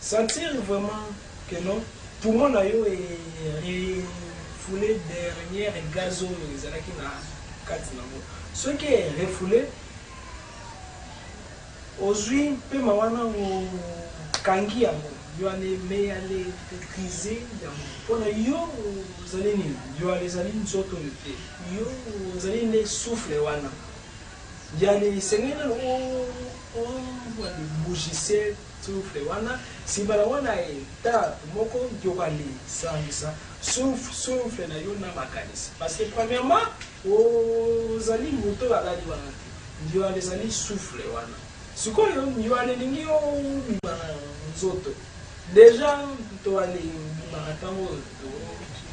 Sentir vraiment que non, pour moi, nayo est refoulé derrière gazo, les années qui n'a quatre nango. Ce qui est refoulé, aujourd'hui, peu mawana au kangi yango, yo allez mais aller maîtriser yango. Pour yo, vous allez ni, yo allez aller nous autres yo, vous allez ne souffle wana. Il y a les seigneurs on bougissait souffle wana si bala wana eta moko yokali sangisa souffle na yo na makanisi parce que premièrement aux ali moto ala di wana ndio alizali souffle wana siko yo ndio alingi yo bana nzoto déjà to ali maratango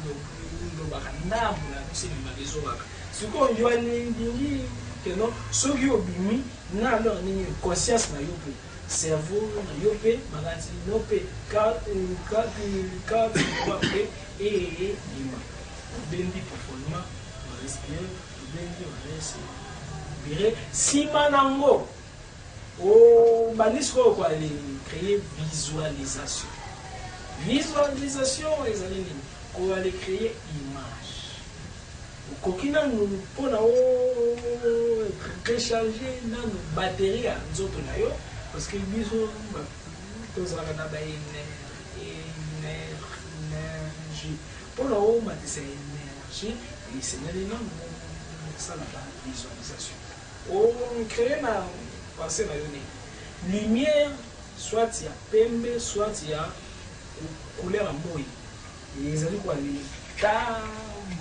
do bakanda na kusini magezo baka siko ndio alingi que non ceux qui ont bimi na alors ni conscience na yo pe cerveau na yo pe magati no pe ka et lima bendi profondément respirer bendi respirer si manango o banisco quoi les créer visualisation les années ko aller créer image kokina nous pona o recharger na batterie à nzoto na yo parce que biso tozala na ba énergie pona o matisa énergie et c'est là ça la visualisation on crée na pensée na yo ne lumière soit il y a pembe soit il y a couleur moi et ils allaient quoi les ta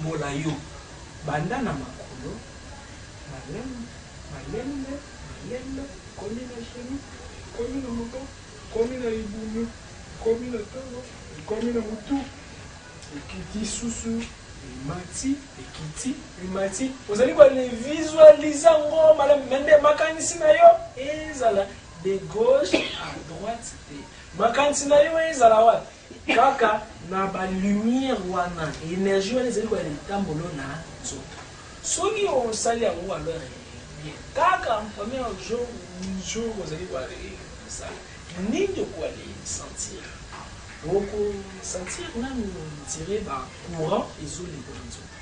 molayo bandana makolo malembe komi na cheni komi na moko komi na ibunu komi na tolo komi na mutu ekiti susu mati ekiti mati vous allez voir les visualiser ngo malam mende makanisi na yo ezala de gauche à droite makanisi na yo ezala wa kaka na ba lumière wana énergie wana ezali kwa litambolo na nzoto soki osali yango alors bien kaka premier jour ozali kwa ça nini kwa les sentir beaucoup sentir nani tirer ba courant isolé pour nzoto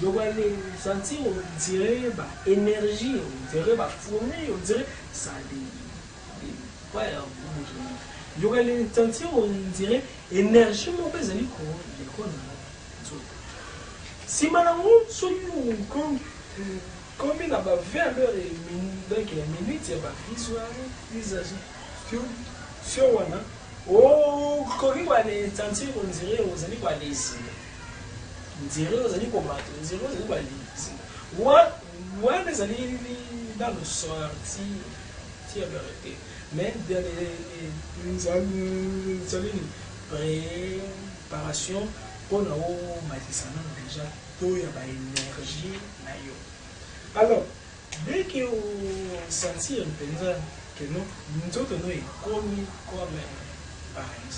yo va les sentir on dirait ba énergie on dirait ba fourmi on dirait ça des ouais yo va les sentir on dirait énergie mo bezali ko lekona nzoto si malango so yo comme il a pas 20 heures et donc minutes il va visualiser sur wana oh koki kwa les sentir on dirait aux ali kwa les dirait aux ali combattre on dirait aux ali kwa les ouais les ali dans le sorti qui a vérité mais dans les préparation pour nous matisana déjà pour y avoir énergie na yo alors dès que vous sentir que non nous autres nous est comme pareil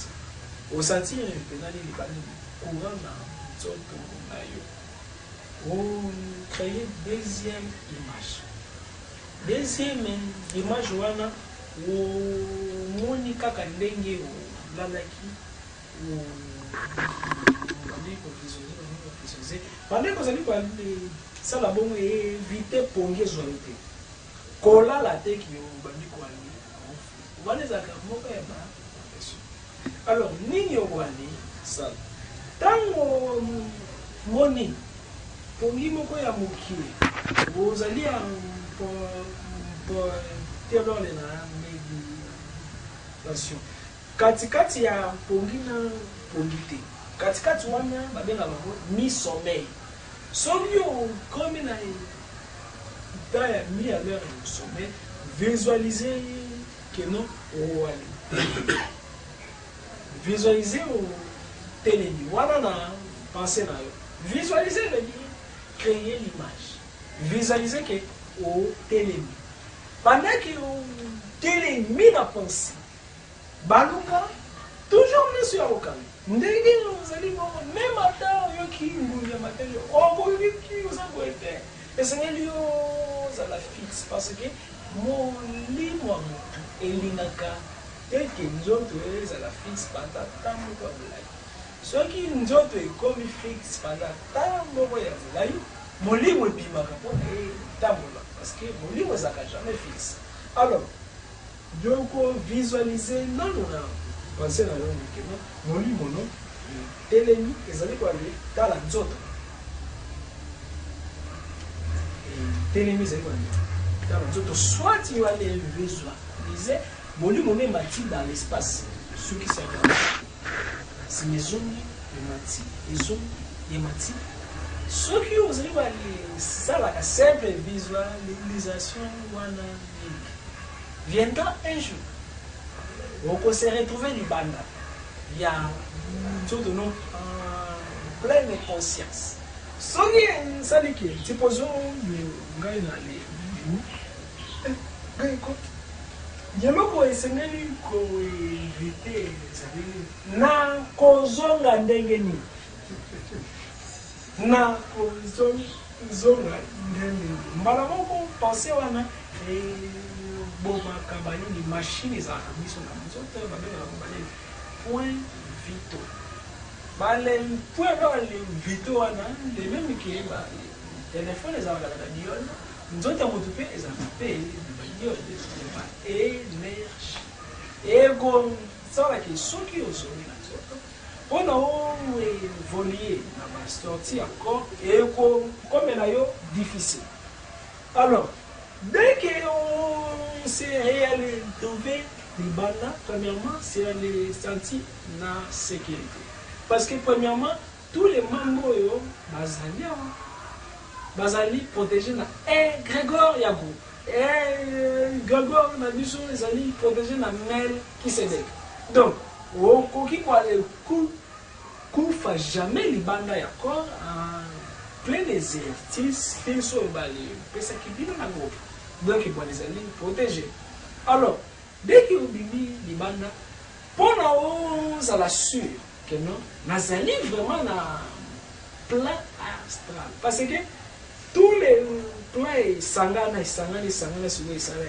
au sentir pendant les courant na nzoto na yo on créer deuxième image wana moni kaka ndenge lalaki pendant que vous allez ça la bonne éviter ponge zoité kola la tête qui bandi ko ali on va les accamoka ba alors nini obwani ça tango moni pongi moko ya mokie vous allez pour telo le na méditation katikati ya pongi na pongite katikati wana babenga bango mi sommeil sommeil comme na ta mi à l'heure du sommeil visualiser que non o ali visualiser o téléni wana na penser na yo visualiser veut dire créer l'image visualiser que o téléni pendant que o téléni na pensée baluka toujours monsieur avocat ndenge ozali bongo même ata oyoki ngulu ya matele okoyoki oza boye te esengeli ozala fixe parce que molimo ya motu elingaka ete nzoto ezala fixe panda ntango moko ya molai soki nzoto ekomi fixe panda ntango moko ya molai molimo ebimaka mpona etambola parce que molimo ezalaka jamais fixe. Alors yoko visualiser nano na pensé na yo mikeno molimo no telemi ezali kwale tala nzoto telemi ezali kwale tala nzoto soit tu vas les visualiser molimo ne mati dans l'espace ce qui s'appelle si mezongi emati ezongi emati soki ozali basalaka simple visualisation wana viendra un jour on se retrouver libanda il y a tout non en pleine conscience soki saliki supposons ngai na le ngai ko yeloko esengeli ko éviter na kozonga ndenge nini na kozonga ndenge mbala moko pensé wana bomaka balingi machine ezalaka biso na nzoto babengaka baleli point vito baleli point baleli vito wana le même ke telefone ezalaka na diole nzoto ya motu mpe ezalaka mpe badiole ba énergie ego salaki soki ozongi na nzoto mpona oévoluer na basorti ya corps ekokomela yo difficile. Alors dès qu'on s'est réellement trouvé Libana, premièrement, c'est aller sentir la sécurité. Parce que premièrement, tous les membres Bazali protégé na Grégor Yago. Grégor na biso les alliés protégé na Mel qui se dé. Donc, au koki kwa le coup fa jamais Libana Yakor en plein exercice, fin so bali, pesa qui vient na groupe. Donc il faut les alliés protéger. Alors, dès que vous bimi Libana, pendant ça la sûr que non, Nazali vraiment na plan astral. Parce que tous les plans sangana sur les salaires.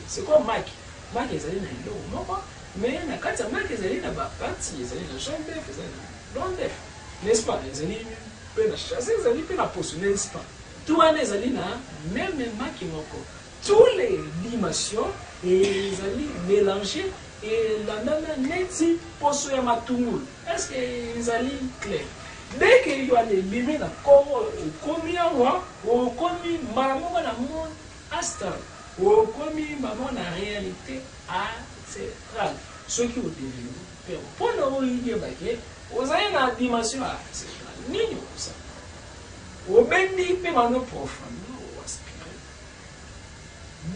C'est comme Mike. Mike est allé dans le non pas, mais na kati Mike est allé na ba partie, est allé dans chambre d'ef, est allé dans def. N'est-ce pas? Les allés peut na chasser, les allés peut na pousser, n'est-ce pas? Tout les allés na même Mike moko. Tous les dimensions et les alliés mélangés et la même neti poso ya matumul. Est-ce que les alliés clairs? Dès qu'il y a les limites d'accord, combien moi, ou combien maman dans le monde astral, ou combien maman dans la réalité astrale. Ceux qui ont développé, pour nous dire que vous avez une dimension astrale, ni ça. Au bendi peut maintenant profond.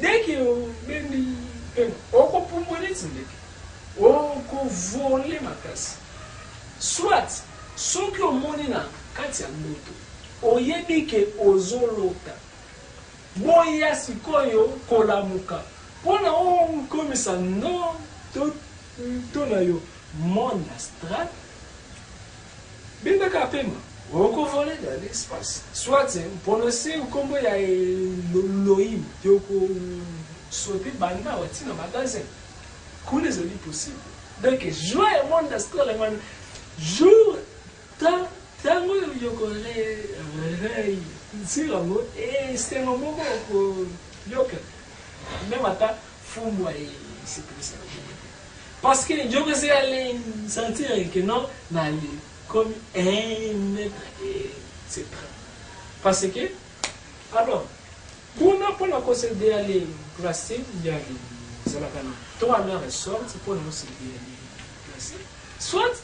Dès que vous bendi, on peut pouvoir on peut voler ma casse. Soit, ceux qui ont monté na kati ya ndoto, oyebi ke ozolota. Boya sikoyo kolamuka. Pona on komisa non to na yo monde astral. Benda kapema. Oko voler dans l'espace. Soit pour le se kombo ya loim, yoko sauter banda watina magasin. Coulez les possible. Donc jouer au monde astral jour tango yoko rei siramo et c'est un moment ko yoka même ata fumwa et c'est ça. Parce que je sais aller sentir que non n'aller comme un mètre et c'est très. Parce que alors pour la concéder aller placer il y a ça la canne. Toi là ressort pour nous c'est placer. Soit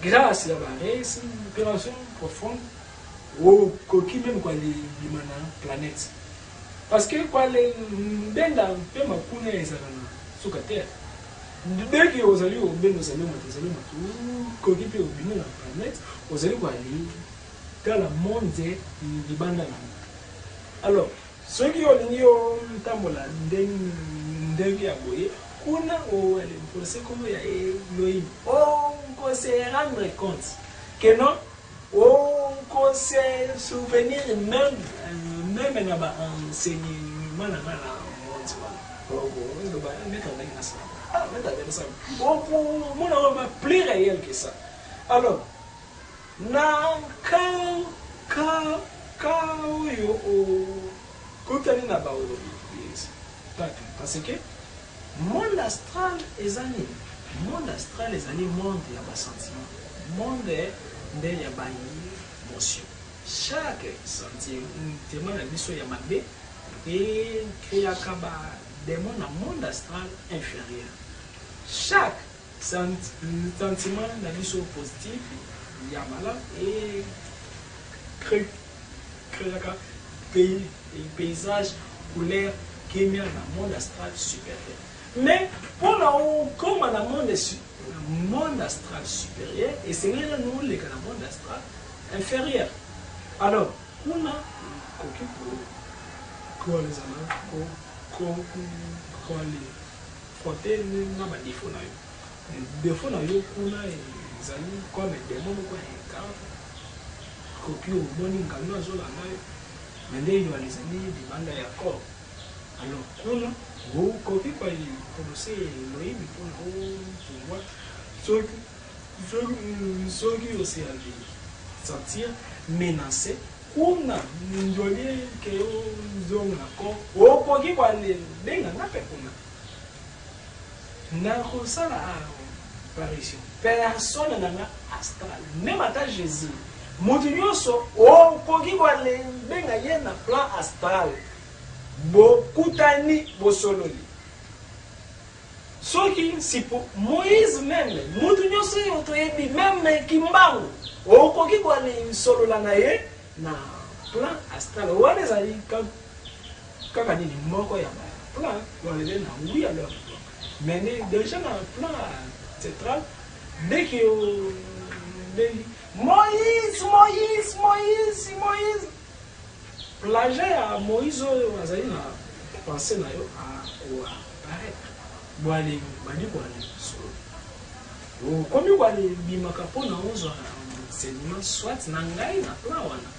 grâce à la respiration profonde ou coquille même quoi les planètes. Parce que quoi les benda peut m'accouner les sur la terre. Dès que vous allez au ben nous allons tout coquille peut au la planète, vous allez quoi aller dans le monde des banda. Alors ceux qui ont lié au tambola ndenge ya boye kuna o elle pour c'est comme ya loyi oh qu'on se rendre compte que non, qu'on se souvenir même dans l'enseignement dans le monde, plus réel que ça. Alors, parce que monde astral est animé. Monde astral est animé, monde il y a des sentiments. Monde il y a des émotions. Chaque sentiment la mission il y a des et il y a des mondes dans monde astral inférieur. Chaque sentiment la mission positive il y a malade et crée paysage couleur qui est mis dans le monde astral supérieur. Mais pour nous, comme dans le monde astral supérieur, et c'est là nous les dans le monde astral inférieur. Alors, on a quoi les amis, quoi les frotter, nous avons des défauts. Des défauts, on a des amis comme des démons, quoi, copie au bon ingénieur, mais les amis demandent à corps. Alors, on a copie quoi, il commence Elohim pour voir ceux qui aussi sentir menacés. On a une jolie que on a encore. Copie quoi, les benga n'a pas qu'on a. N'a pas ça la apparition. Personne n'a astral. Même à Jésus. Mounioso, copie quoi, les benga y a plan astral. Bo kutani bo sololi. Ce qui c'est pour Moïse même, mutu nyonso yoto yebi même kimbangu. Okoki kwa ni solola na ye na plan astral. Wana zali kaka nini moko ya plan wale na oui alors. Mais déjà dans le plan central dès que Moïse plagier à Moïse azali na pensé na yo à apparaître. Boale badi kwa solo. Comme boale bimaka pona ozo enseignement soit na ngai na plan wana.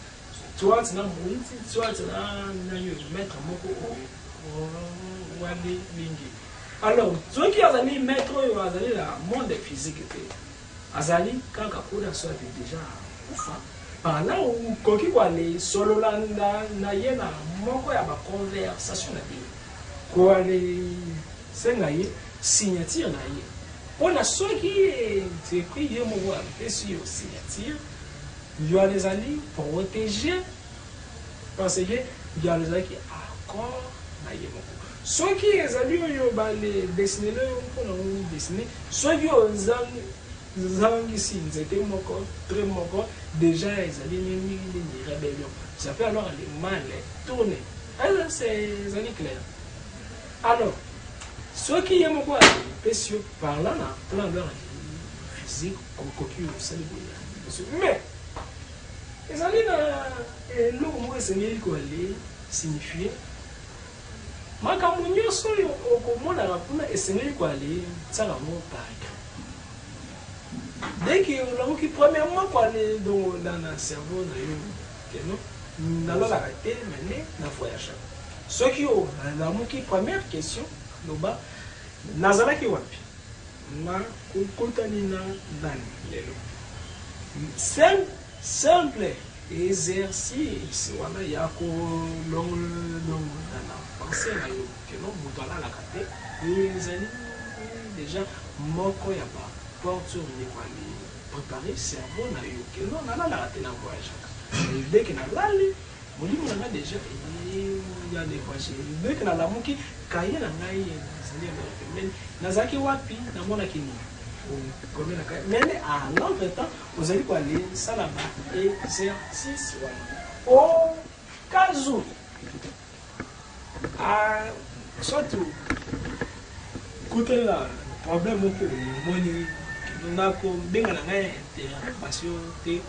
Soit na Moïse, soit na yo mettre moko wale mingi. Alors, ceux qui azali mettre yo azali la monde physique te. Azali kaka kuna soit déjà ufa. Par là où koki kwa le solo landa na yena moko ya ba conversation na bi ko ale senga ye signature na ye ona soki c'est que ye mo wa pesi yo signature yo les ali protéger parce que yo les ali accord na ye moko soki les ali yo ba le dessiner le pour nous dessiner soki yo zangi si nzete moko très moko déjà ils allaient une rébellion ça fait alors les mal tourner alors c'est années clair alors ceux qui aiment quoi spéciaux parlant en plan de physique comme copie au sein de mais les années et l'eau moi c'est mieux quoi les signifier makamunyo soyo okomona rapuna esengeli quoi les ça la mot par dès que l'homme premièrement dans le cerveau dans la raté mais dans voyage ceux qui ont l'amour qui première question loba nazala ki wapi na kokotani na dani lelo simple exercice wana ya ko long na penser na yo que non mutala la kate déjà moko ya ba porte sur les préparer cerveau na yo que non na la raté na voyage dès que na lali moli mona déjà il y a des voyages dès que na la muki kaye na ngai zali na zaki wapi na mona kini comme na kaye mais à l'autre temps vous allez quoi aller ça là-bas exercice au cas où surtout côté là problème au moni na ko benga na ngai intervention te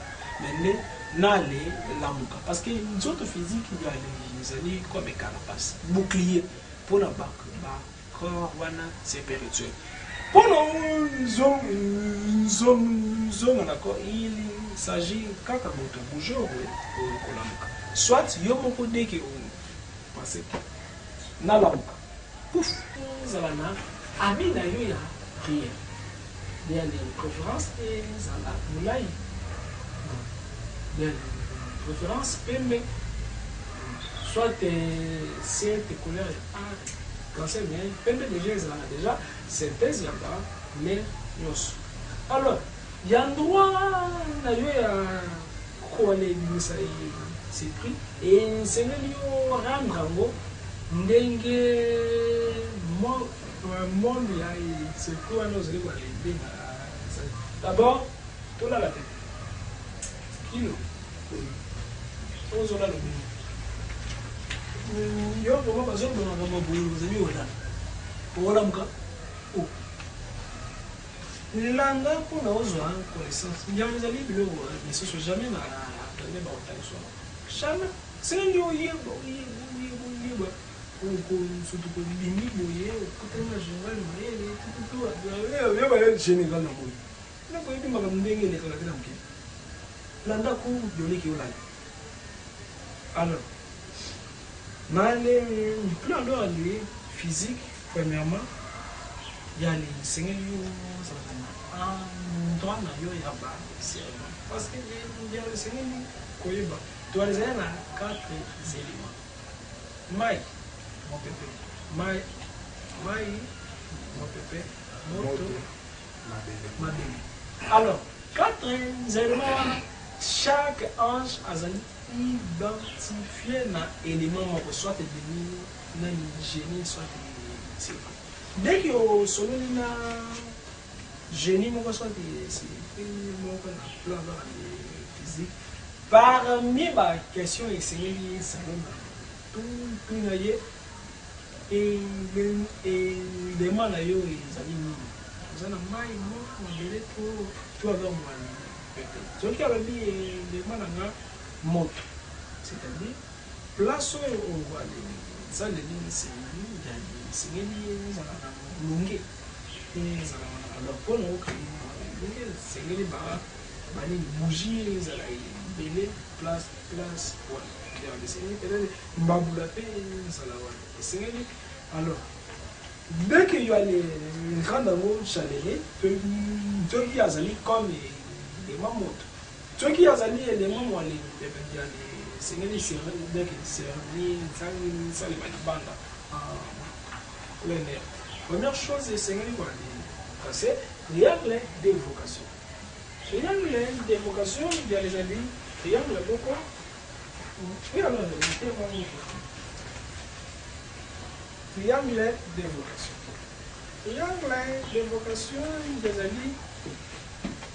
mais n'allez l'amuka parce que nous autres physiques il y a les années comme carapace bouclier pour la corps wana spirituel Pendant zone d'accord, il s'agit quand on bouge au soit yo moko deke on passe na la pouf zalana ami na yo ya prière il y a des préférences et zala moulay il y a des préférences pembe soit c'est couleur quand c'est bien pembe déjà synthèse ya ba mais nyos alors il y a un droit na yo ya ko ale bisa c'est pris et c'est le rendre ndenge monde ya c'est quoi nous allons aller d'abord tout là la tête kilo ozola le yo comment pas zo dans mon boulot vous avez wala muka oh langa pour na ozwa connaissance nyamu za libilo mais ce soit jamais na ne ba otani so jamais c'est ndio yebo ko surtout ko bimi boye ko tena général mayele tout yo ba le général na boye na ko yima ka ndenge ne kala kila mke landa ko yoni ki ulai alors mais plan de aller physique premièrement il y a les seigneurs droit na yo ya ba parce que il y a les seigneurs ko yeba tu as les na 4 éléments mai mon pépé mai mon pépé moto ma belle alors 4 éléments chaque ange a identifié na élément soit devenu na génie soit c'est dès que au solo na génie mon soit c'est mon plan physique parmi ma question et c'est lié salon tout naie et les man na yo ezali nini ozana mai mo mbele to avoir moi peut-être qui a dit les man na moto c'est-à-dire place où on voit les ça les lignes c'est lié ça la longue et ça alors pour nous c'est les barres bani bougie ça la belé place voilà mbabula pe salawa esengeli alors dès qu'il y a les grands amours chalérés ceux qui azali comme les mamoto ceux qui azali les mamans les sengeli c'est dès que c'est ça les banda plein air première chose c'est sengeli quoi c'est triangle d'évocation triangle d'évocation il y a les amis triangle beaucoup. Oui, alors, triangle d'évocation. Triangle d'évocation des amis,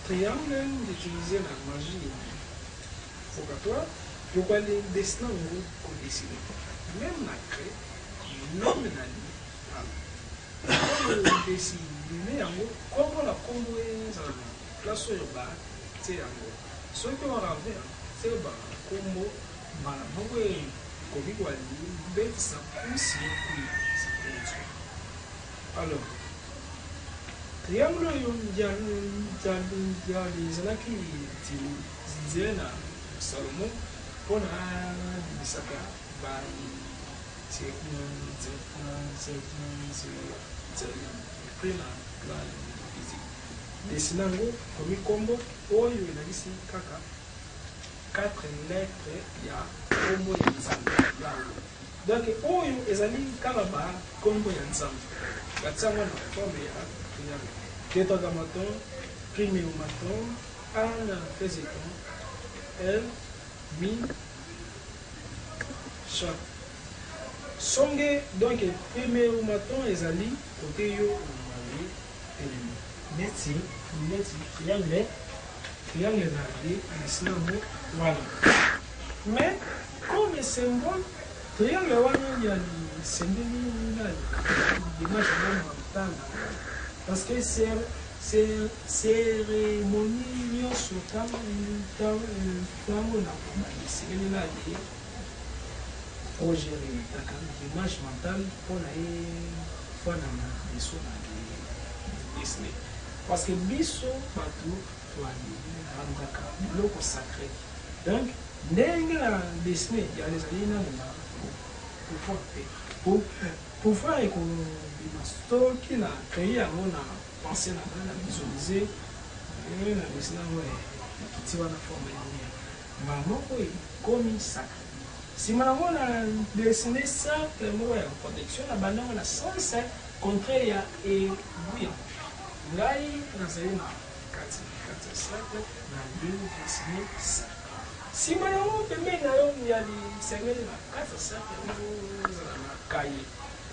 triangle d'utiliser la magie vocatoire pour aller dessiner un groupe qu'on décide. Même la crée, même la nuit. Comme décide, comme on a conduit la place sur le bas, c'est un gros. Ce qui on a fait, c'est le bas, comme Malaboue, Kobi Wali, bête sa pousse alors, triangle, il y a les années qui disaient à Salomon, pour la Bissaka, c'est pris la physique. Dessinant comme combo, oh, il y a ici, caca. 4 lettres, il y a combo et ensemble. Donc, oh, les amis, Kalaba, combo et ensemble. La tsama na forme ya tétagamaton, priméomaton, anaphéséton, L, mi, chat. Songe, donc, priméomaton, les amis, côté yo, merci, triangle. Triangle d'arrêt, voilà. Mais comme symbole, triangle il y a des symboles d'image mentale. Parce que c'est cérémonie sur l'image mentale pour la dessiner. Parce que biso bato toalingaka biloko sacré. Donc ndenge na dessiner ya ezali nano na pouvoir te pouvoir ekobima soki na créer yango na pensée na ngai na visualiser na dessiner yango ekiti wana forme yango mbala moko ekomi sacré. Nsima nango na dessiner cercle moko ya protection na bandango na sens contraire ya ebuya ngai nazali na kati ya cercle na dessiner cercle. Nsima nango pembeni na yo ya lisengeli na kati ya cercle ozala na kaye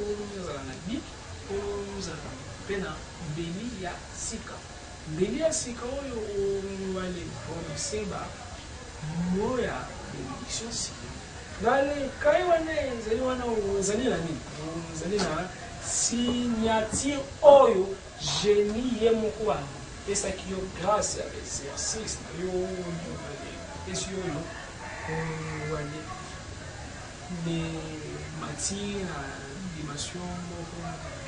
ozala na bic ozala mpe na mbeli ya sika. Mbeli ya sika oyo wale prononce ba mo ya bénédiction sika. Nale kai wana ezali wana ozali na nini? Ozali na signature oyo génie ye moko wana esaki yo grâce ya exercice na yo esi oyo wane de matière na dimension moko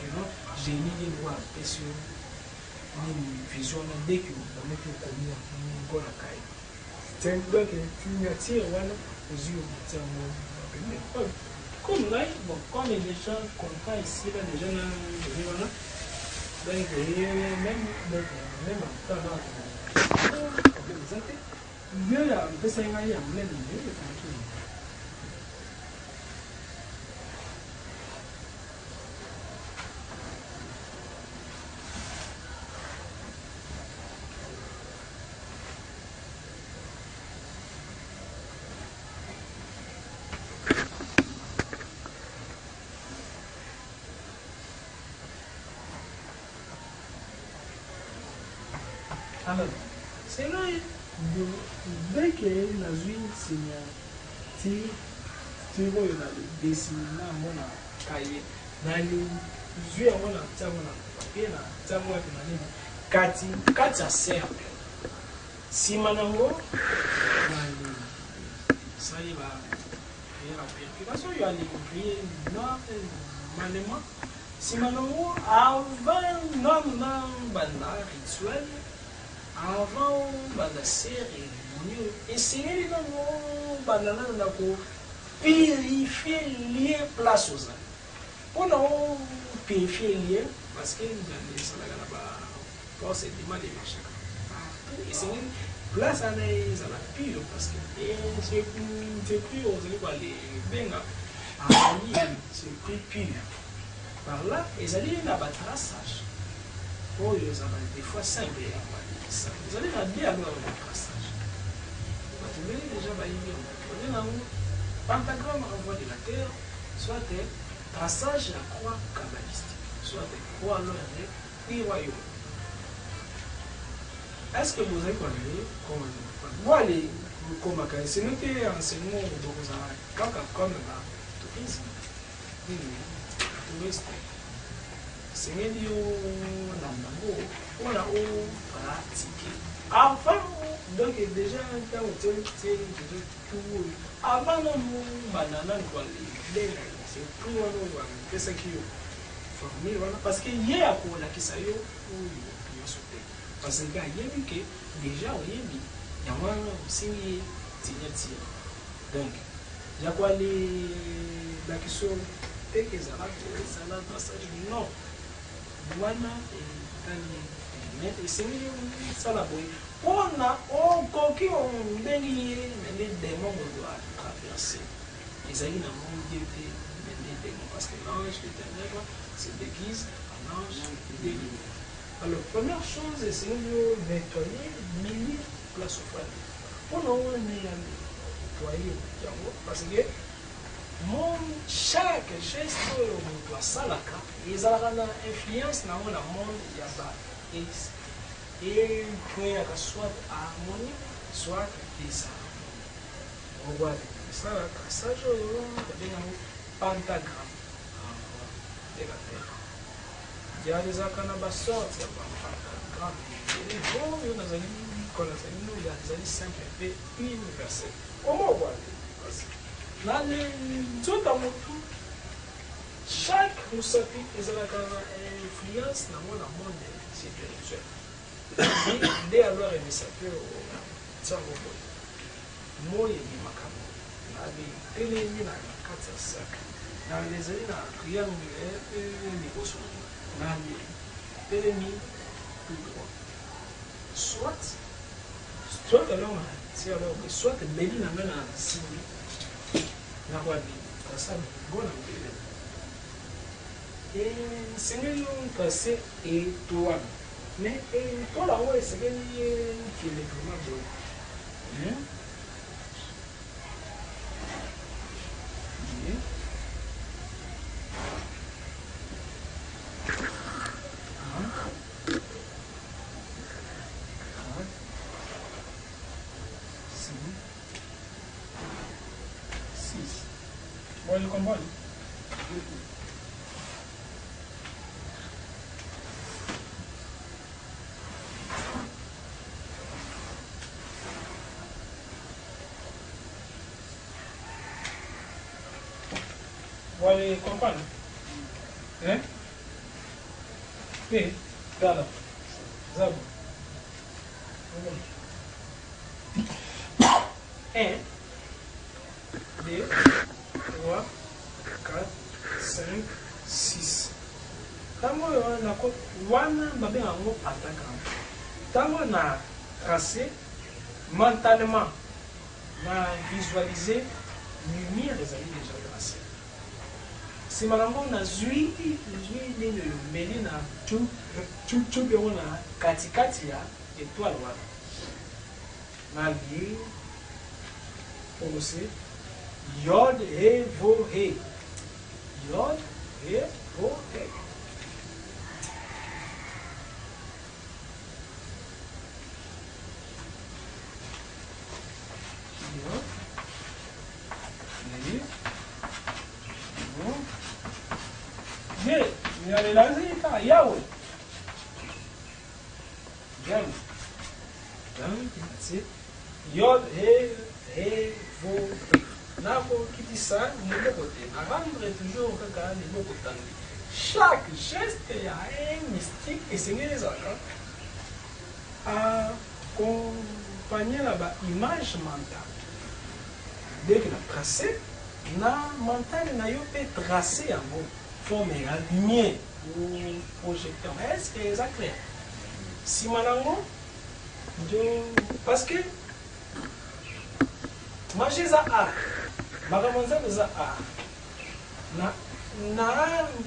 keno génie ye moko esi yo nini vision na dès que bameki okomi yango na kai. Donc signature wana comme là, bon, comme les gens comprennent ici, là, les gens là, donc même en temps là, mieux là, on peut s'engager en même milieu, tranquille. Alors, c'est là, dès que la vie signe, tu vois, il y a des dessins, on a cahier, dans les yeux, on a papier, on a kati cercle. Si manango, ça y va, il y a la purification, il y a les ouvriers, non, manement. Si manango, avant, non, rituel. Avant banda cérémonie essayer de purifier lié place aux âmes. Pour nous purifier lié parce que les salades là-bas force et mal et machin. Essayer place à les à la pure parce que c'est plus aux les benga c'est plus pur. Par là ils allaient dans la traçage. Oh ils avaient des fois simple. Vous allez la bien alors le traçage. Vous avez déjà baillé. Vous avez un pentagramme renvoie de la terre, soit des traçages à la croix kabbalistique, soit des croix l'orée, puis royaume. Est-ce que vous avez connu comment vous allez comme c'est noté enseignement de vos quand comme là, tourisme, touriste. C'est mieux on a pratiqué. Avant, donc déjà, quand on était tout, avant nous, banana, c'est plus on a ce qui est formé, parce que hier, pour la qui s'aille, parce que hier, déjà, il y a aussi signature. Donc, il y a quoi la question, et que ça va, non. Wana c'est ça la boy. On a coquille on béni les démons doivent traverser. Ils allaient dans le monde des démons parce que l'ange éternel se déguise en ange délivré. Alors première chose c'est de nettoyer mille place au foyer. Pour nous on est nettoyer parce que chaque geste doit salaka ils ont une influence dans le monde yaba et créer soit harmonie soit désharmonie. On voit ça ça je pentagramme de la terre. Il y a des akanaba sortes de pentagramme et bon il y a des simples et universels. Comment on voit dans les tout dans mon tout chaque mosapi ezalaka na influence na mwana monde spirituel nde alors emisa mpe ntango boye moi ebimaka na bitelemi na kati ya saka na ezali na triangle liboso na telemi tout droit soit alors si alors soit meli na nga na simbi na wabi kasami bona mbele sengeli kase etoile mais etoile yango esengeli kende vraiment boye Vous comprenez? Vous allez comprendre? Hein? Oui, regarde. Zabo. 1, 2, 3, 4, 5, 6. Tango na ko wana babe yango ataka. Tango na tracé mentalement, na visualiser lumière ezali déjà tracé. Si malambo na zui nini meli na tu na katikati ya étoile wana. Na li prononcé Yod he vo he. Yod he vo he. Yod he vo he. Il y a les laser par Yahweh. Yahweh. C'est Yod he vo he. Nako kiti ça, nous côté. À rendre toujours quand les mots côté. Chaque geste il y a un mystique et c'est les autres. À accompagner là-bas image mentale. Dès que la tracé, na mental na yo peut tracer en gros forme la lumière ou projecteur. Est-ce que c'est clair? Si malango parce que magie za art. Magamanza za art. Na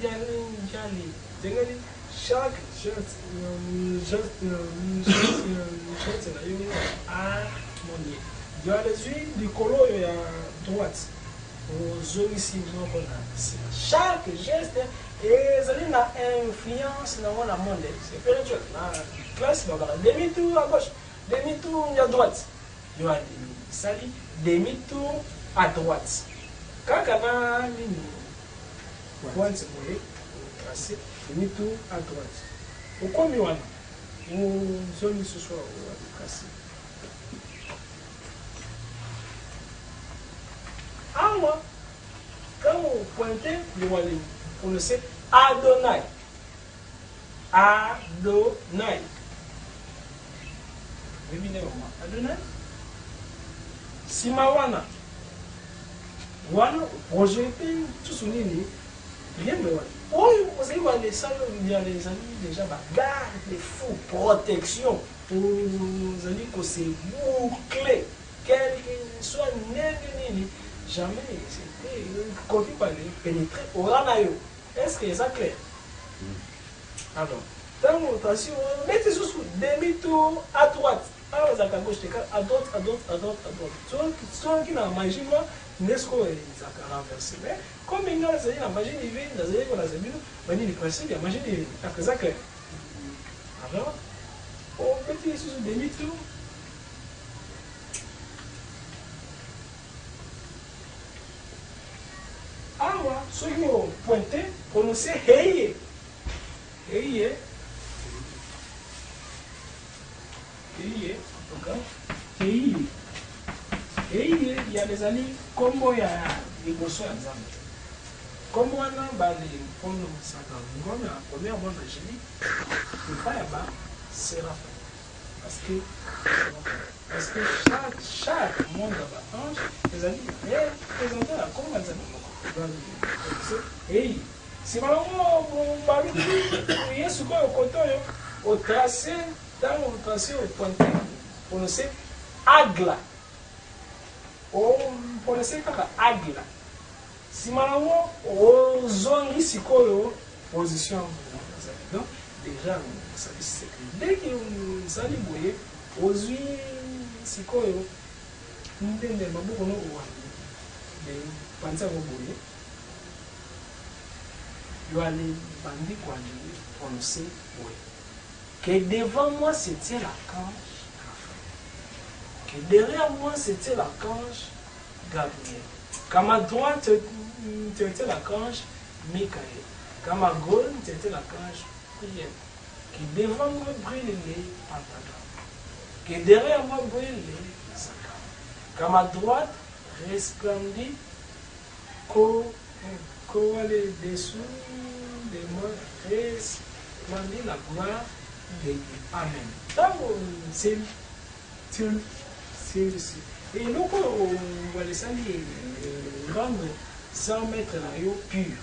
njali. Dengali chaque geste na yo harmonie. Il y a les yeux du color à droite. Aux yeux ici, chaque geste est une influence dans le monde. C'est spirituel. La classe, demi-tour à gauche, demi-tour à droite. Il y a demi-tour à droite. Quand on a une pointe, tracé, demi-tour à droite. Au combien on zone ce soir au tracé. Alors, quand vous pointez le Wallim, vous le savez, Adonai. Adonai. Adonai. Simawana. Wana, projeté, tout ce nini, rien de Wallim. Oh, vous avez voir les salles, il y a les amis déjà, garde les fous, protection. Vous allez que c'est bouclé. Quel que soit nini. Jamais c'était connu par les pénétrer au ranayo. Est-ce que c'est clair? Alors, dans mon rotation, mettez sous demi-tour à droite. Alors, vous avez à gauche, à droite, à droite, à droite, à droite. Soit qui n'a magie, n'est-ce qu'on est renversé. Mais comme il y a la magie divine, dans les le principe, il y a la magie divine. Est-ce que c'est clair? Alors, on met sous demi-tour. Alors, ceux qui ont pointé, prononcé Heye. Heye. Heye. En tout cas, Heye. Heye, il y a des amis comme il y a des bossos ensemble. comme on a les fonds ça dans la première bonne angélique, il faut y avoir séraphin. Parce que chaque monde ange, les amis, présenter la comme et si vraiment il y a ce qu'on au tracé, dans le tracé au pointé, on le sait, agla. On le sait comme agla. Si maintenant aux zones ici, position, donc déjà, ça dit dès que ça dit boyer, aux huiles, si quoi, nous tenons beaucoup de penser au boyer. Il y a les bandits quoi, on le sait, oui. Que devant moi c'était l'archange Raphaël. Que derrière moi c'était l'archange Gabriel. Qu'à ma droite c'était l'archange Michael. Qu'à ma gauche c'était l'archange Priel. Que devant moi brille les pentagrammes. Que derrière moi brille les sacres. Qu'à ma droite resplendit les dessous de moi resplendit la gloire de Dieu. Amen. C'est et nous, on va laisser rendre 100 mètres là, pur.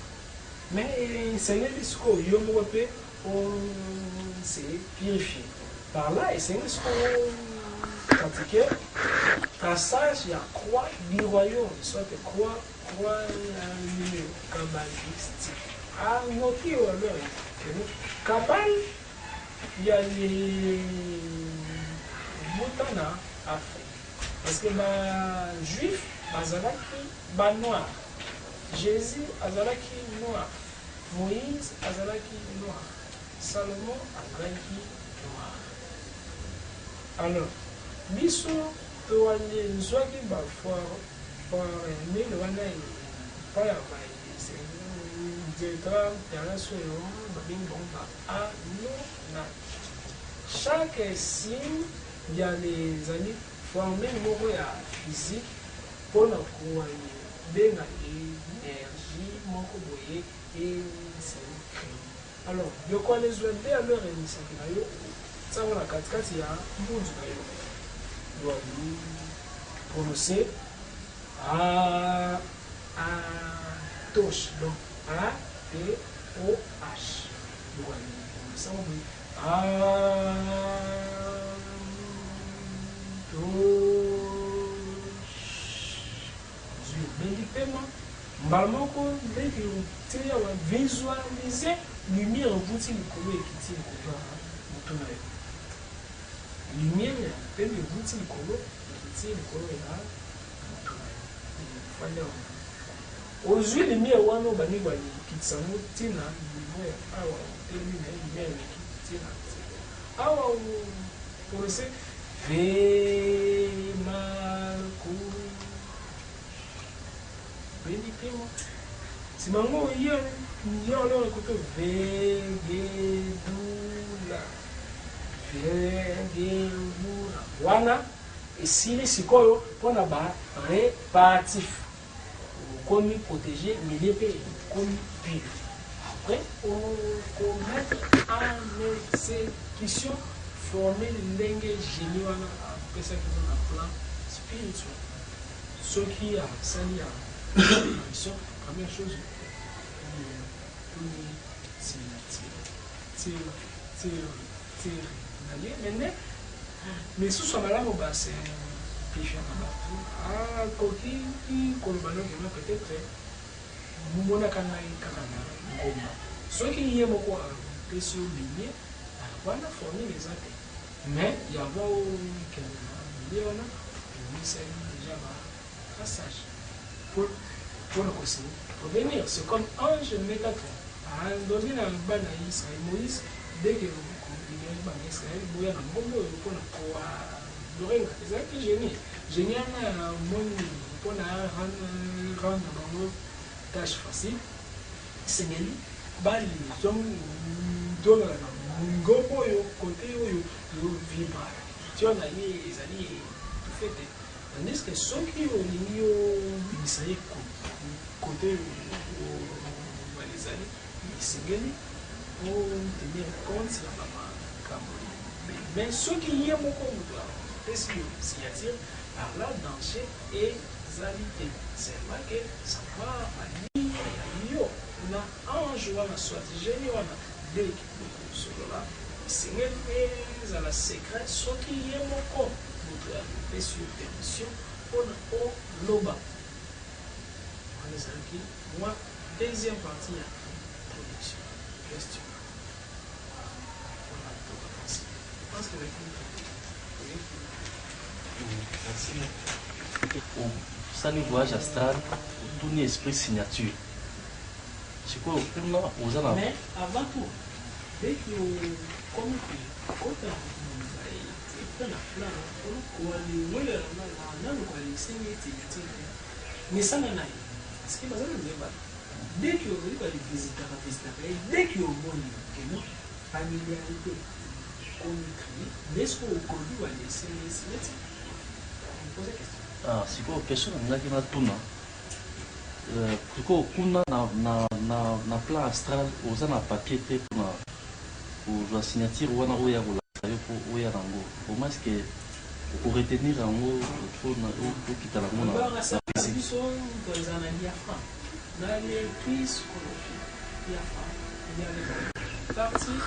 Mais c'est le discours, on s'est purifié. Par là, et c'est ce qu'on pratiquait. Traçage, il y a croix du royaume, soit croix cabalistique. Ah, noter alors, Kabal, il y a les Boutana Afrique. Parce que les juifs, Azalaki, noir. Jésus, Azalaki, noir. Moïse, Azalaki, noir. Salomon, Azalaki, noir. Alors, Bissou, Toani, Nzwaki, pour aimer le Wana, pas la maille. C'est directeur, il y a un soyo, chaque signe, il y a les années formés à physique pour la cour, énergie, mon et c'est. Alors, je crois les autres à leur émission. Ça va la 4-4, il y a un bon du prononcer à touche. Donc, A-T-O-H. Ça on dit visualiser lumière en vous le color et qui tire le lumière peut vous le color et qui tire le color et aux yeux les miens ouano bani wali qui sont tina lumière awa lumière qui tina awa pour le c'est Vémarcou. Béni-moi. Si maman hier, on a écouté Végedoula. Végedoula. Wana, et si les psychologues, on a répartif. Comme protéger, mais les pays, comme pire. Après, on met en exécution. Former les langues géniales après ça qui sont en plan spirituel. Ce qui a sali à la mission, première chose, maintenant, mais sous son malade, c'est péché. Ah, côté qui colbano peut-être, nous n'avons qu'un ce qui est beaucoup à question minier, voilà former les actes. Mais il y a un million de déjà passage pour le conseiller. Pour venir, c'est comme ange métatron. Dans une bande à Israël, Moïse, dès que il y a une bande à Israël, il y a un bon mot pour le c'est ça qui est génial. Génial, pour rendre nos tâches faciles. C'est bien, les hommes donnent la Ngobo yo côté yo vibra. Tu as les alliés tout fait. Tandis que ceux qui ont lié au côté ezali esengeli pour tenir compte ya makambo mais soki ye moko moto apesi yo signature par là danger ezali te seulement que ça va manie ya yo na ange wana soit génie wana nde solola esengeli ezala secret soki ye moko moto apesi yo permission mpona oloba wana ezalaki moi deuxième partie ya introduction question. Merci. Ça, le voyage astral, tout n'est esprit signature. C'est quoi, aux ans. Mais avant tout, dès que comme tu dès que dès que familiarité. Est-ce qu'on conduit à laisser les silencieux? Ah, c'est quoi question là qui m'a tourné? Pourquoi on a na plan astral aux ans à papier pour la signature ou on a oya pour oya rango. Comment est-ce que pour retenir rango pour quitter la monde? Alors, ça c'est du son dans un diaphragme. Dans les cuisses, diaphragme. Il y a les parties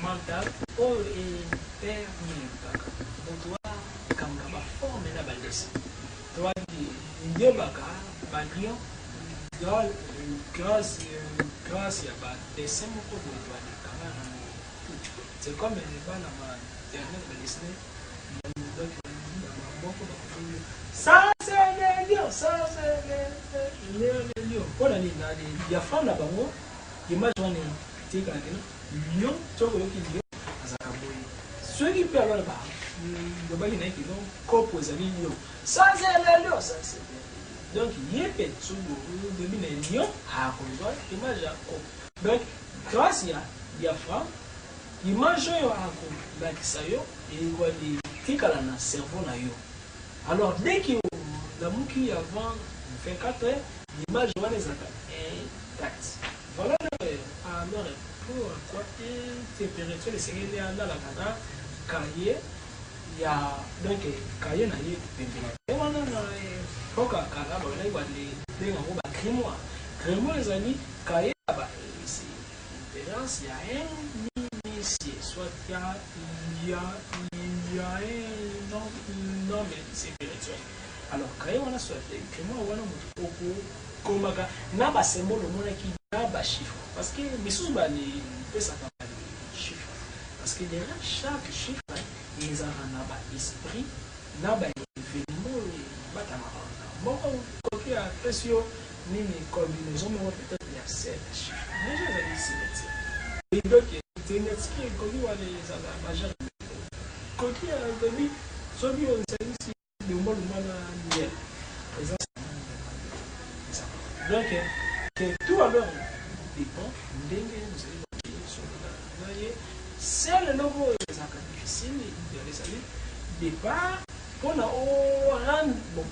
mental ou intermental. Donc, toi, quand tu as formé la balise, toi, tu as balion, grâce à dessin, c'est comme les balles à ça c'est les lions, ça c'est les lions. Voilà, les diaphragmes là-bas, image on est lion, tu vois qui lion, ceux qui perdent là-bas, le bas il y a qui ont composé les lions. Ça c'est les lions, ça c'est donc il y a peut sur le début des lions à cause image à cop. Donc grâce à diaphragme, image à cop, donc ça y est, il y a des trucs à la cerveau là yo. Alors dès que la mouki avant 24 heures, l'image va les attaquer intacte. Voilà alors pour quoi température les séries dans la cana cahier il y a donc cahier na y température. Et maintenant faut que cana ba les les ngabo ba crimo les amis cahier ba ici différence il y a un initié soit il y a non mais c'est spirituel. Alors quand on a soit crimo on a beaucoup comme na ba symbole on a qui na ba chiffre parce que mais sous ba les ça pas les chiffres parce que derrière chaque chiffre ils ont un esprit na ba événement ba ta bon quand il y a pression ni les combinaisons mais peut-être il y a 7 chiffres mais je vais ici et donc c'est une explication qu'on va les majeur quand il y a demi celui on sait ici le monde manuel donc tout alors dépend c'est le logo difficile de les aller départ pour la rendre bon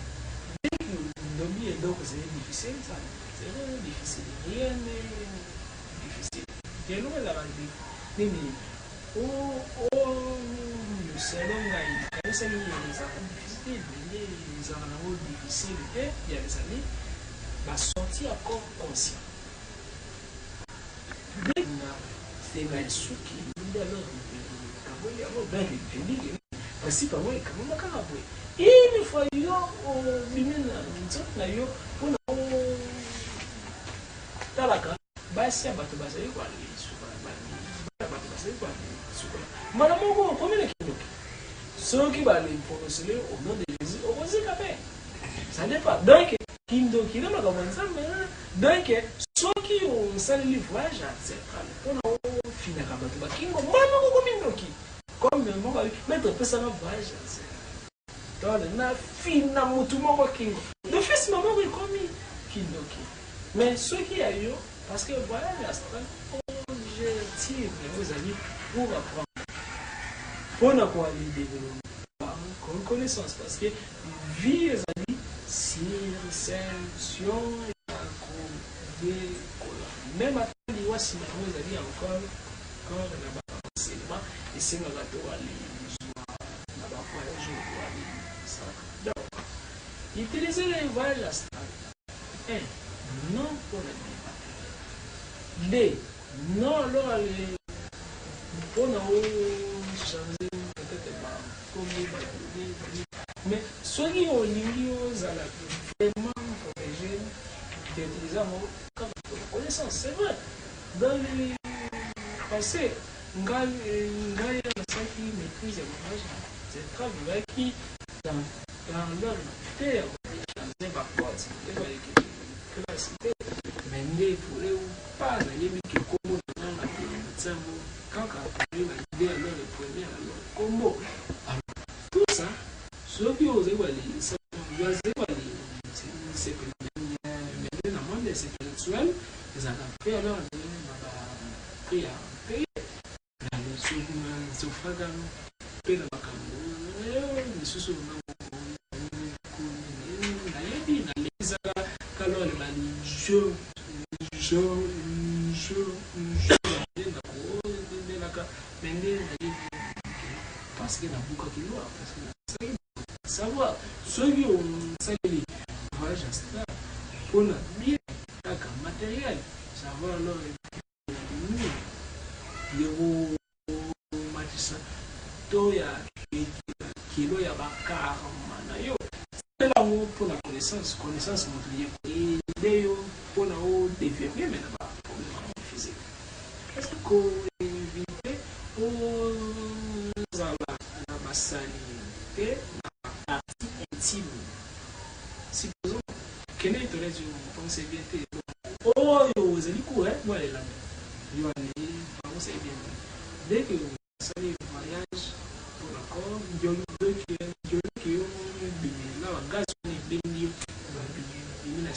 dès que le et donc c'est difficile ça c'est difficile rien n'est difficile et nous la rendez le salon il y a les armes difficiles et il y a des années va sortir à corps conscient. C'est un sou qui est alors principalement les camerounais caraboués. Il faut y aller pour talaka basi abato bazali kwa madame on combien de kilos ceux qui va les prononcer au nom de Jésus au rosé capé ça dépend donc Kindoki na makamwanza mais donc ceux qui ont sali le voyage ancestral pour nous finir à battre ba kingo mama ko mindoki comme mon va mettre pesa na voyage ancestral donc na fina mutu moko kingo de fils maman ko komi kindoki mais ceux qui a eu parce que voyage astral objectif vous avez pour apprendre pour ne pas aller développer connaissance parce que vie les amis circession et même à l'Iwasi, nous allons encore quand on a enseignement, et c'est notre tour à donc, utiliser les voyages astrales. Non pour le débat. Non, alors, pour nous changer peut-être pas comme mais ceux qui ont lié aux vraiment protégés d'utiliser comme connaissance, c'est vrai. Dans les passés, Ngai a qui maîtrise l'image, c'est très vrai qui dans leur terre, dans par contre, que la cité, mais ne pourrait pas aller que comme dans la cerveau, quand on a l'idée alors le premier, alors combo. Tout ça, ceux qui osent voir les c'est dans le monde spirituel, ils ont fait alors payer na sofaka pe na makambo lisusu nayebi nalekisaka kalole bani ndenaka mende nayebi parce que nabukaki lwa parce que savoir soki osaleli voyage astral mpona bien kaka matériel savoir alors yego matisa to ya kilo ya bakarma na yo la mo pour la connaissance motrier et d'ailleurs pour la développer mais na ba problème physique est-ce que éviter aux zala na basanité na partie intime supposons que ne te laisse penser bien oh yo zali courir moi les là yo aller c'est bien. Dès que vous allez au voyage pour la corps, il y a deux qui ont là, le gaz est bien lié, il y a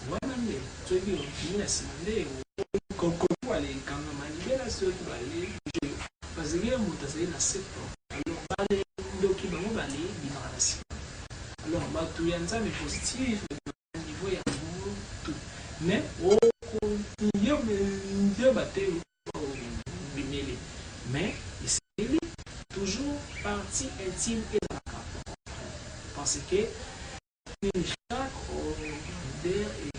voilà, mais ceux qui ont la semaine, quand on va aller, quand on va aller, ceux qui vont aller, parce que les motos, c'est la 7 ans. Alors, on va aller, donc ils vont aller, ils vont aller. Alors, on va tout y aller, mais positif, au niveau, il y a tout. Mais, il y a battu. Mais c'est toujours partie intime et la carte. Parce que chaque odeur est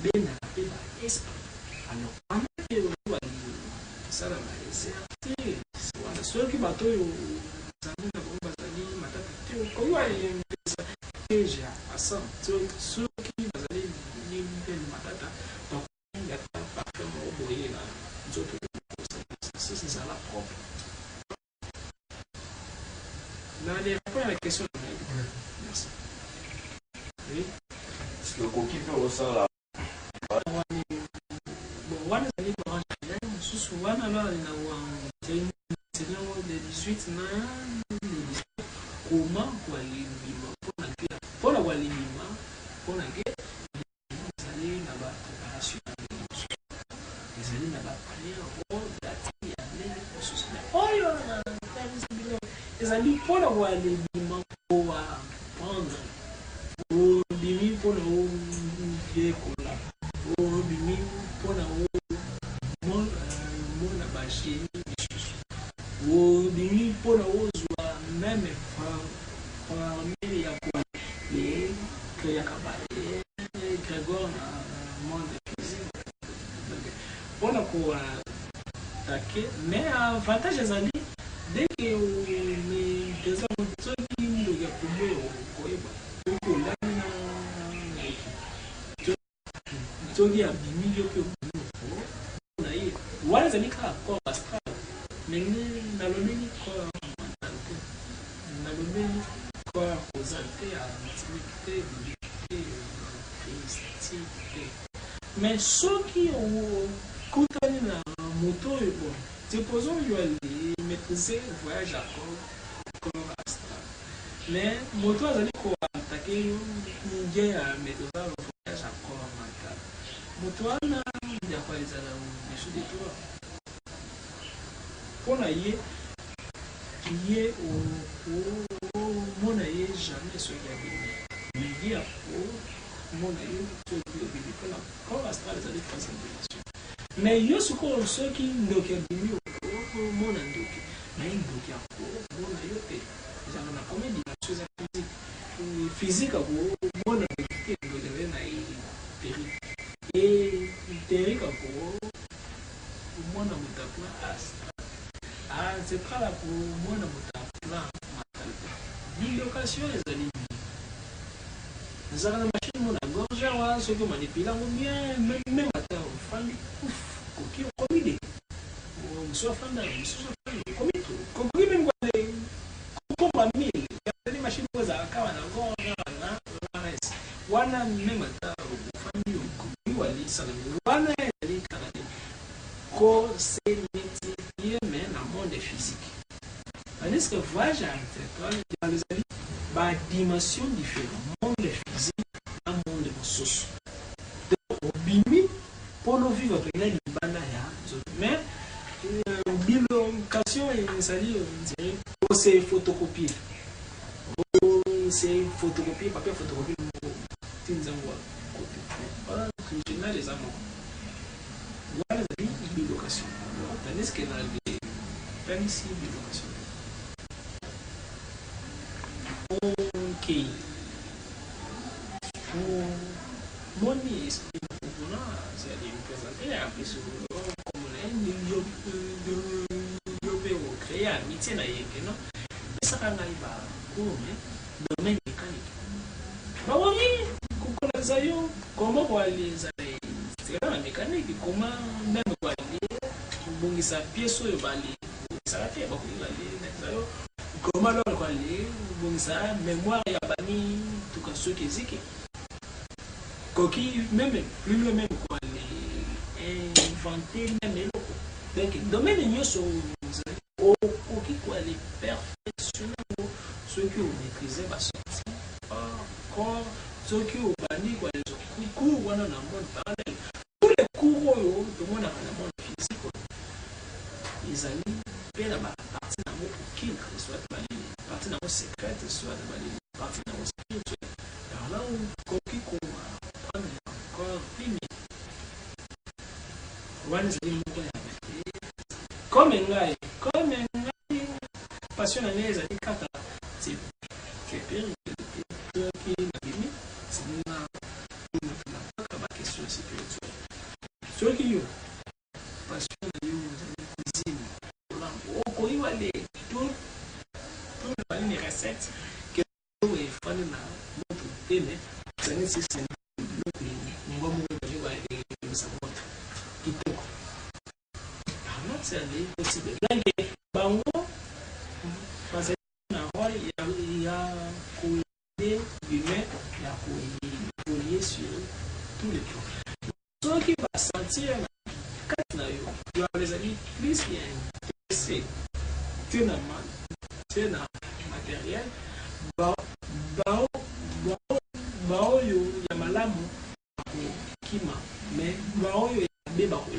bien appelée par l'esprit. Alors, en fait, ça va laisser ceux qui battent déjà à ça, ceux qui battent matata, donc il y a parfaitement oublié là. C'est ça la propre. Là, les réponses à la question. Merci. Oui. Est-ce que le coquille peut ressortir là? Bon, on a des oranges. Souvent, alors, il y a des 18 comment pour aller pour la Walimima, pour la guerre, vous allez là-bas, préparation. Vous allez là-bas, prière. Les amis, pour avoir les bimans pour prendre, au bimi pour le vieux cola, au bimi pour le mon abaché, au bimi pour le joie, même parmi les quoi, les Kayakabale, les Grégor, monde de pour la quoi, mais avantage des amis. Dès que les gens qui nous ont mais ceux qui ont contenu la moto, supposons que je maîtriser le voyage à corps astral. Mais moto a dit qu'on a attaqué une guerre à maîtriser le voyage à corps mental. Moto a dit à quoi ils allaient me souder toi. Pour naïe, qui est au mon aïe jamais ce qui a gagné. Mais il y a pour mon aïe, ce qui a gagné. Corps astral, ils allaient faire cette relation. mais yo sikoyo soki ndoki abimi omona ndoki naye ndoki akomona yo te ezanga na comédie na chose ya physique akomona ndoki te ndoki aza na ye terrible e terrible akomona moto aplan c'est pas là komona moto aplan mentalité bilocation ezali ezalaka na machine mona gorge awa soki omanipule yango bien même ata ofandi koki okomi de mosusu afanda mosusu afandi kokoki meme kokomba mille ezali machine oyo ezalaka wana gorge wana wana meme ata ofandi okoki walisala wana ezali kaka te ko se métier ye mais na monde physique tandis que voyage intellectuel ezali badimension différente monde physique na monde mosusu obimi mpona ovivre mpena libanda ya nzoto mais bilocation ezali ondire ose photocopie ose photocopie papier photocopie ti nzango kote wana original eza moko wana ezali bilocation tandis que na planisi bilocation ok moni on a présenté un peu sur comme on créé amitié na yeke non ça quand il va comme domaine mécanique bah oui kokona zayo comment pour les c'est la mécanique comment même pour aller bongisa pièce oyo bali ça va faire beaucoup de zayo comment alors quoi aller bongisa mémoire ya bani tout cas ceux qui ziki koki même plus le même quoi inventer même donc domaine nyonso okoki quoi les perfectionner ceux qui ont maîtrisé va sortir encore ceux qui ont banni quoi les cours wana na monde parallèle tous les cours oyo tout le monde a dans le monde physique ils allaient bien la partie dans le kill soit partie dans le secret soit partie dans le spirituel alors là où koki ko prendre encore pimi wana zali moko ya comme ngai passion na ngai ezali kaka c'est qui na bimi c'est na kaka ba question spirituelle soki yo passion na yo ezali cuisine okoyi wale tout les recettes que vous faites na moto tene zani sisi ngo mo kwa ile sababu kitoko c'est possible donc bango parce que na rôle il y a coïdé humain il y a coïdé sur tous les plans ceux qui va sentir quand na yo tu as les amis plus bien c'est tu na matériel bao yo ya malamu kima mais bao yo ya beba ko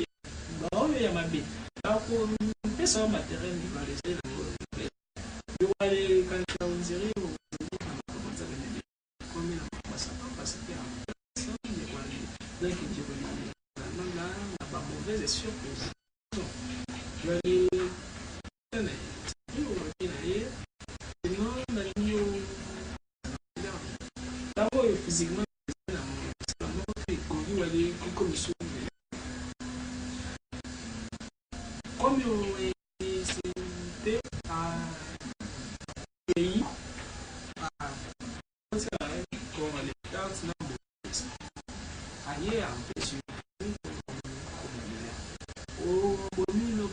bao yo ya mabe ako pesa matériel ni valaiser yo wale quand on dirait comme la passa parce que ça ni quoi donc tu vois na ba mauvaise surprise yo les physiquement comme c'était à pays comme l'État ailleurs un peu sur au bonus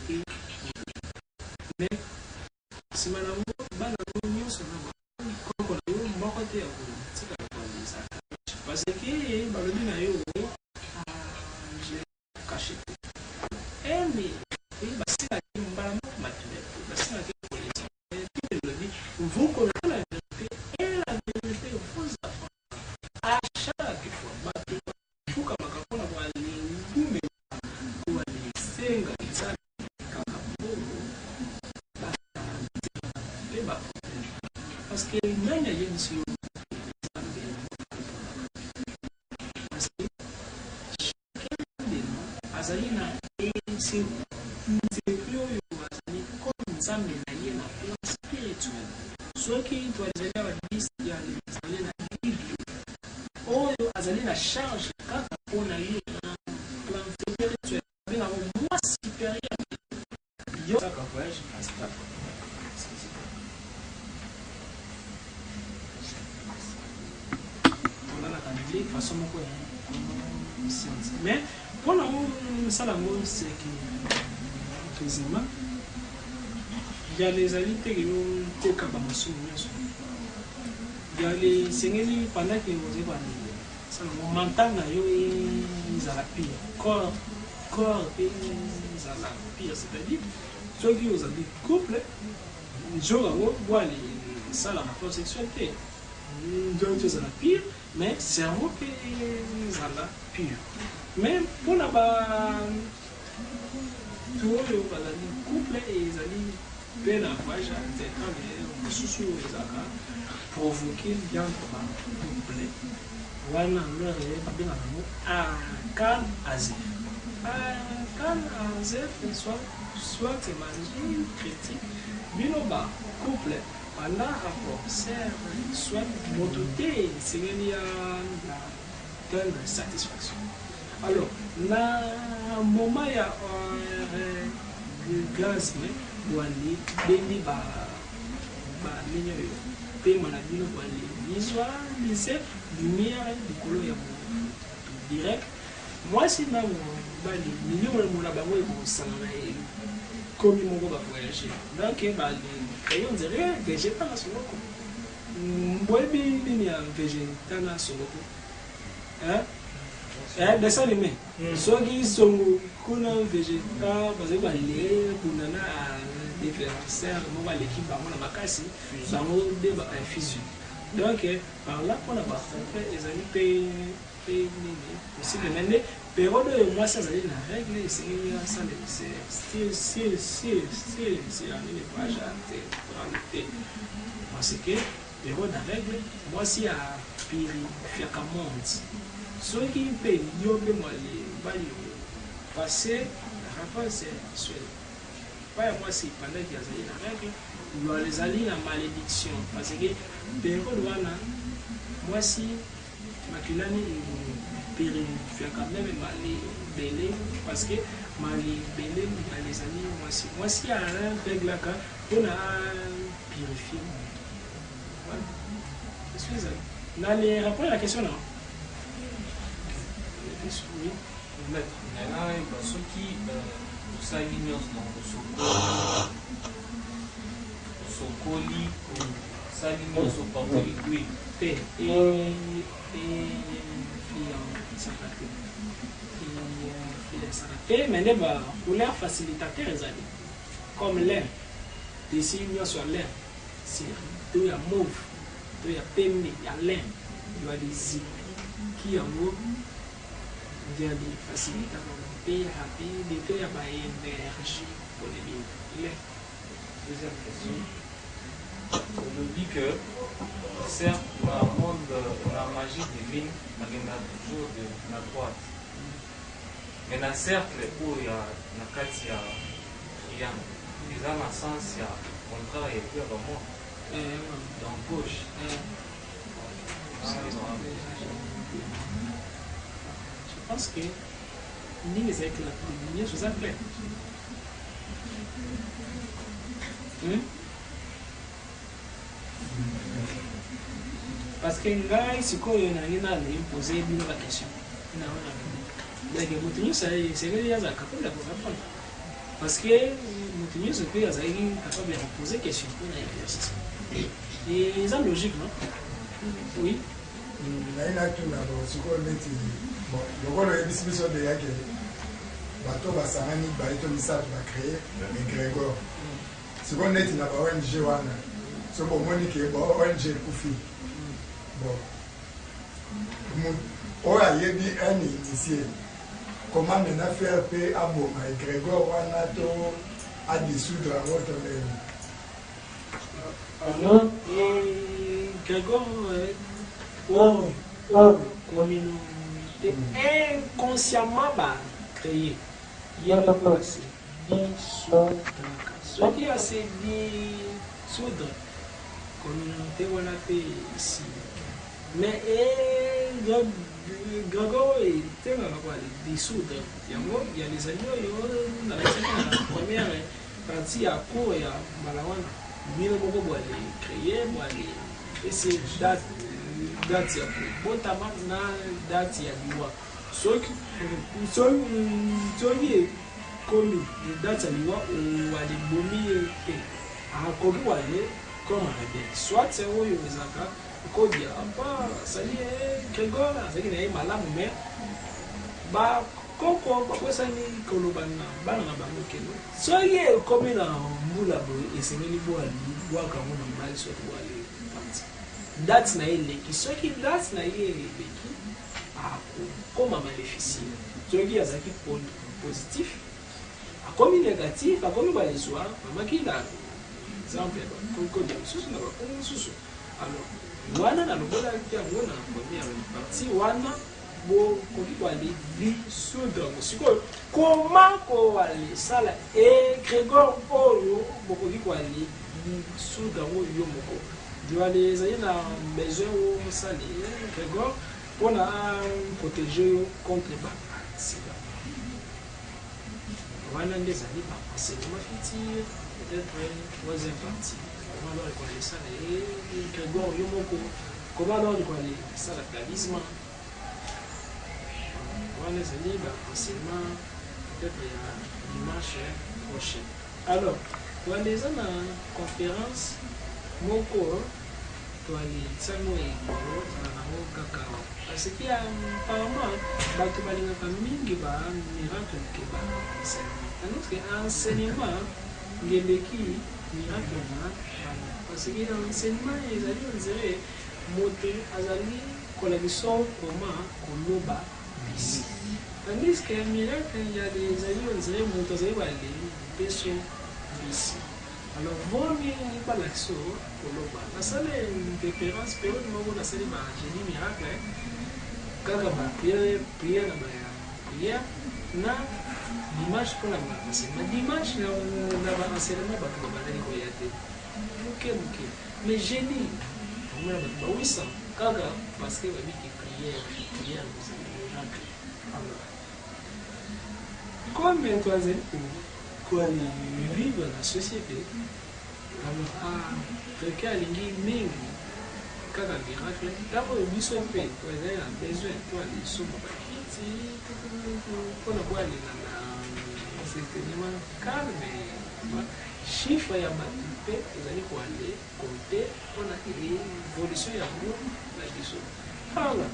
mais si madame bana nous sommes comme on côté parce que balobi na yo j'ai caché mais basila mbala matériel basila que politique vous connaissez la vérité et la vérité vous apprend à chaque fois il faut que makakona kwa ngume kwa senga sana kaka parce que même il y a une sur azali na c'est nzembe oyo bazali comme nzambe na ye na plan spirituel soki toalizali na baliste ya ezali na bible oyo azali na charge kaka mpona ye na plan spirituel abengango moi supérieur yo saka voyage astral tolalaka ndie façon moko ya science mais mpona mosala yango seki président yale ezali te yo teka bamasumu nyonso yale esengeli pandaki ozali basalango mental na yo ezala pire corps mpe ezala pire c'est-à-dire soki ozali couple jour yango bwale esala rapport sexuel te nzoki ezala pire mais cerveau mpe ezala pure mais mpona bato oyo bazali couple ezali mpe na voyage ya nzekame mosusu ezalaka provoke biantre bacouple wana lore babengaka yango akan azef akan azef soit magie critique bino bacouple banda rapport serve soit moto te esengeli ya tendre satisfaction alors na moment ya orgasme wali bendi balini oyo pema na bino wali lizwa lise lumière likolo ya direct mwasi na mobali milio na bango ekosanga na ye komi moko bavoyage donc bayo nzere végétal na songoko boyebi nini ya végétal na songoko dessin animé soki songo kuna végétal bazali balee kuna na différenciaire moko aleki bango na makasi bango nde bainfusion donc par là mpona bacouple ezali mpe nini possible me nde période oyo mwasi azali na règle esengeli asala nini voyage te te parce que période na règle mwasi apurifiaka monde soki mpe yo mpe mobali passé rapport sexuel pas mwasi pendant que azali na règle lwala ezali na malédiction parce que période wana mwasi makinani purifiaka meme malebele parce que malebele mibale ezali mwasi areglaka mpona apurifie na les rapport la question non oui maintenant soki osali nyonso osokoli osali nyonso pakoli gwi te te mais nde bacouleur facilitateur ezali comme l'air desi nyonso ya l'air to ya mauve to ya pembe ya lin yo ya deziki yango viande facilitaka mpe rapide to ya baénergie pour les billes. Deuxième question. On nous dit que certes dans le monde la magie divine elle a toujours de la droite mais na cercle où il y a na kati ya triangle ils ont un sens ya contraire et puis vraiment dans gauche je pense que nini ezalaki na nyonso eza plein parce que ngai sikoyo nangi nani impose bino ba question donc moto nyonso esengeli azala capable ya korépondre parce que moto nyonso mpe azalaki capable ya kopose question mpona exercice eza logique non oui naye natuna sikoyo neti lokolo oyebisi biso deyake bato basangani bayeto misato bacreye egrégor sikoyo neti na ba ONG wana so bomoni ke ba ONG ekufi bon oyo ayebi un initié comment maintenant faire mpe aboma egrégor wana to adissoudre yango to ndeni Grégor communauté inconsciemment créé ye moko ase disoudraka soki ase disoudre communauté wana mpe ici mais Grégoire etengaka kwa dissoudre yango ya les alliés oyo nalakisaki na première partie ya cours ya mbala wana bino moko boale créer boale ese date ya kobotama na date ya liwa soki ekomi date ya liwa oale bomi te akoki wale comme rebelle soit oyo ezalaka kodia apa sali Grégoire azalaki na ye malamu me bakoko bakwesani koloba na bana na bango keno soki ekomi na mbula boye esengeli bwaka yango na mobali soki bwale parti date na ye eleki soki date na ye eleki akokoma maléficile soki azalaki positif akomi négatif akomi baleswa amakila exemple ya bakokodia mosusu na bakongo mosusu alors wana na lobola yango na première partie wana bokoki koale dissoudre sikoyo koma koale sala Grégor oyo bokoki koale dissoudre yango yo moko diwale ezali na besoin osali Grégor mpona protéger yo contre basida wana nde ezali baenseignement futur peut-être troisième partie comment alors koale sala Grégor yo moko comment alors koale sala talisman wana ezali baenseignement peut-être ya dimanche prochain alors toale eza na conférence moko toale ntango ekolo zala nango kaka parce que apparemment bato balingaka mingi bamiracle ke baenseignement tandis que enseignement ngeleki miracle na parce que enseignement ezali onzere moto azali kolakisa koma koloba bisi tandis que miracle ya ezali onzere moto azali baleli peso bisi alors vomi balakisa koloba nasala différence période moko nasali bagénie miracle kaka baprière na baprière na dimanche mpona baenseignement dimanche na baenseignement bato babalaki koya te moke moke mais génie omona bato bawisa kaka parce que babiki prière miracle alors comme toazali koali vivre na société alors quelqu'un alingi mingi kaka miracle ntango oyo biso mpe toazali na besoin toali somo bakiti mpona koalela na certainement calme chiffre ya bato mpe ezali koale kote mpona évolution ya groupe na biso alors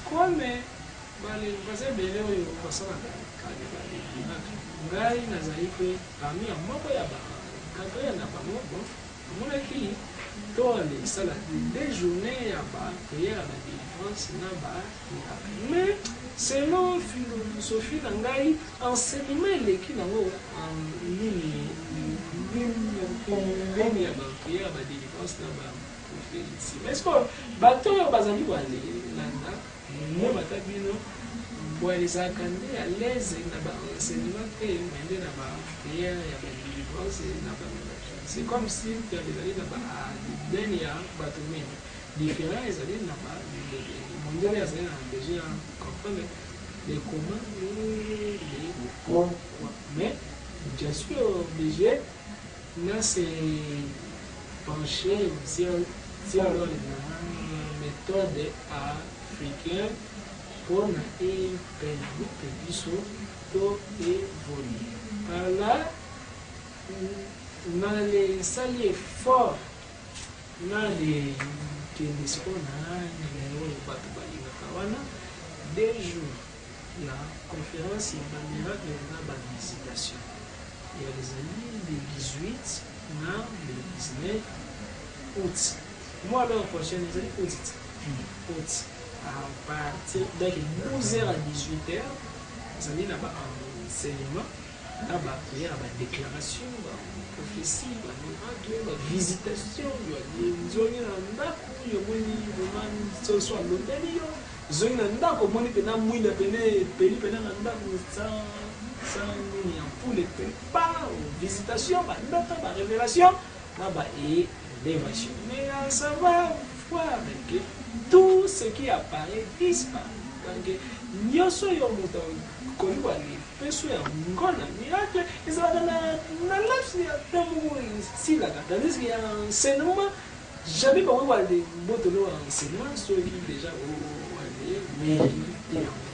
comme baza ebele oyo basalaka kale miracle ngai nazali mpe parmi ya moko ya bakadre na bango bon amonaki to esala de journée ya baprière ya badélivrance na bamiracle mais selon philosophie na ngai enseignement eleki nango nini ya baprière ya badélivrance na baprophétie mais ce que bato oyo bazali koalelanda mo bata bino boye ezalaka nde à l'aise na baenseignement mpe mende na baprière ya badélivrance na bamiracle c'est comme si ezali na badene ya bato mingi différent ezali na mondele ezali na besoin ya comprendre les comment et les pourquoi mais bien sûr obligé na se pencher sur la méthode africaine mpona epermite biso to évoluer par là na lesali effort na lekende sikoyo na oyo bato balingaka wana 2 jours ya conférence ya bamiracle na bavisitation ya ezali le 18 na le 19 août mois l'heure prochaine ezali août à partir de 12h à 18h ezali na baenseignement na baprière badéclaration baprophétie bamiracle bavisitation zongi na ndako yomoni vraimen soso alondeli yo zongi na ndako omoni mpena mwinda pene epeli pene na ndako ça pour les pas visitation par révélation là-bas et l'évasion. Mais ça va voir que tout ce qui apparaît disparaît. Donc, nyoso yo moto koliwa ni peso ya ngona miracle ezala na life ya tamu si la tandis qu'il y a un enseignement jamais pas voir des botolo enseignement ceux qui déjà mais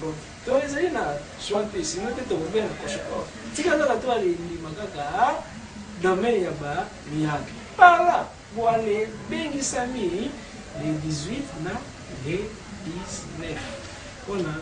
bon donc ezali na choix sinon te to bien ko choix tika na to ali makaka domaine ya ba miracle pala wale bengi sami les 18 na les 19 on a